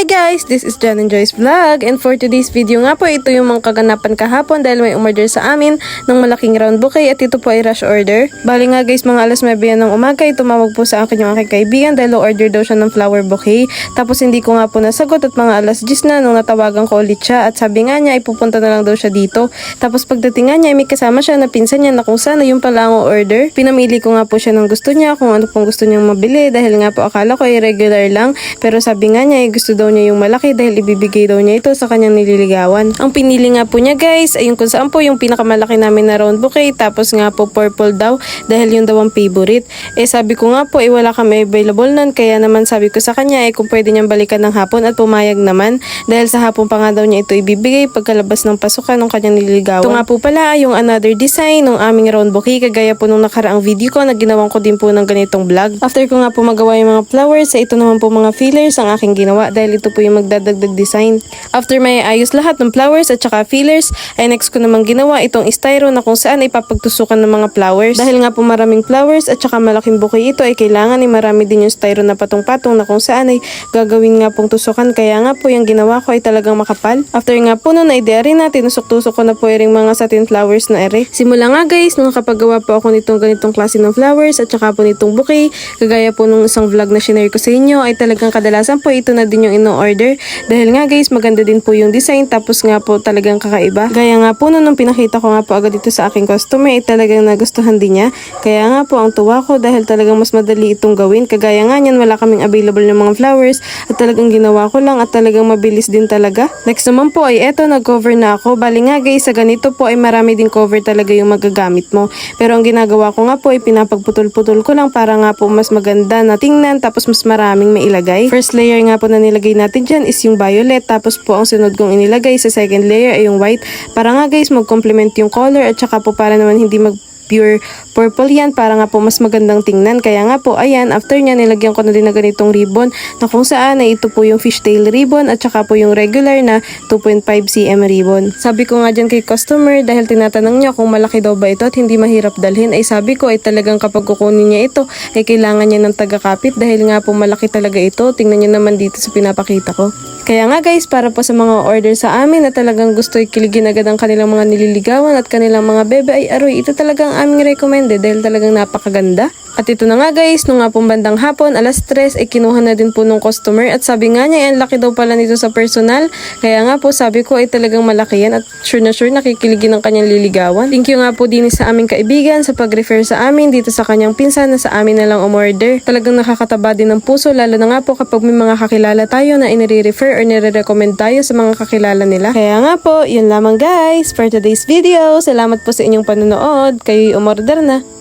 Hi guys! This is Jan and Joyce Vlog, and for today's video nga po, ito yung mga kaganapan kahapon dahil may umorder sa amin ng malaking round bouquet at ito po ay rush order. Bali nga guys, mga alas 9 yan ng umaga, tumawag po sa akin yung aking kaibigan dahil order daw siya ng flower bouquet. Tapos hindi ko nga po nasagot at mga alas 10 na nung natawagan ko ulit siya at sabi nga niya ay pupunta na lang daw siya dito. Tapos pagdating nga niya ay may kasama siya na pinsan niya na kung sana yung pala ang order. Pinamili ko nga po siya ng gusto niya kung ano pong gusto niyang mabili dahil nga po akala ko ay regular lang, pero sabi nga niya ay gusto daw niya yung malaki dahil ibibigay daw niya ito sa kanyang nililigawan. Ang pinili nga po niya guys ay yung kung saan po yung pinakamalaki namin na round bouquet, tapos nga po purple daw dahil yung daw ang favorite. Sabi ko nga po wala kami available nun, kaya naman sabi ko sa kanya kung pwede niyang balikan ng hapon at pumayag naman dahil sa hapon pa nga daw niya ito ibibigay pagkalabas ng pasukan ng kanyang nililigawan. Ito nga po pala yung another design ng aming round bouquet, kagaya po nung nakaraang video ko na ginawan ko din po ng ganitong vlog. After ko nga po magawa yung mga flowers, ito naman po mga fillers ang aking ginawa dahil ito po yung magdadagdag design. After may ayos lahat ng flowers at saka fillers, ay next ko namang ginawa itong styro na kung saan ay papagtusukan ng mga flowers. Dahil nga po maraming flowers at saka malaking bouquet ito ay kailangan ay marami din yung styro na patong-patong na kung saan ay gagawin nga pong tusukan, kaya nga po yung ginawa ko ay talagang makapal. After nga po nun ay diary na tinusok-tusok ko na po yung mga satin flowers na ere. Simula nga guys nung nakapagawa po ako nitong ganitong klase ng flowers at saka po nitong bouquet, kagaya po nung isang vlog na shinare ko sa inyo, ay talagang kadalasan po ito na din yung ino-order dahil nga guys maganda din po yung design, tapos nga po talagang kakaiba. Gaya nga po nung pinakita ko nga po agad dito sa aking customer ay talagang nagustuhan din niya, kaya nga po ang tuwa ko dahil talagang mas madali itong gawin. Kagaya nga niyan wala kaming available ng mga flowers at talagang ginawa ko lang at talagang mabilis din talaga. Next naman po ay eto, nag-cover na ako. Bali nga guys, sa ganito po ay marami din cover talaga yung magagamit mo, pero ang ginagawa ko nga po ay pinapagputol-putol ko lang para nga po mas maganda na tingnan, tapos mas maraming mailagay. First layer nga po na nilagay natin dyan is yung violet, tapos po ang sunod kong inilagay sa second layer ay yung white para nga guys mag-complement yung color at saka po para naman hindi pure purple yan, para nga po mas magandang tingnan. Kaya nga po ayan, after nya nilagyan ko na din na ganitong ribbon na kung saan ay ito po yung fishtail ribbon at saka po yung regular na 2.5 cm ribbon. Sabi ko nga dyan kay customer dahil tinatanong niya kung malaki daw ba ito at hindi mahirap dalhin, ay sabi ko ay talagang kapag kukunin niya ito ay kailangan niya ng taga-kapit dahil nga po malaki talaga ito. Tingnan niyo naman dito sa pinapakita ko. Kaya nga guys, para po sa mga order sa amin na talagang gusto ikiligin agad ang kanilang mga nililigawan at kanilang mga bebe, ay aroy, ito talagang aming recommended dahil talagang napakaganda. At ito na nga guys, nung nga pong bandang hapon, alas 3, ay kinuha na din po nung customer at sabi nga niya, ang laki daw pala nito sa personal. Kaya nga po sabi ko ay talagang malaki yan at sure na sure nakikiligin ng kanyang liligawan. Thank you nga po din sa aming kaibigan sa pag-refer sa amin dito sa kanyang pinsan na sa amin na lang umorder. Talagang nakakataba din ng puso, lalo na nga po kapag may mga kakilala tayo na inire-refer or nire-recommend tayo sa mga kakilala nila. Kaya nga po, yun lamang guys for today's video. Salamat po sa inyong panonood. Kayo'y umorder na.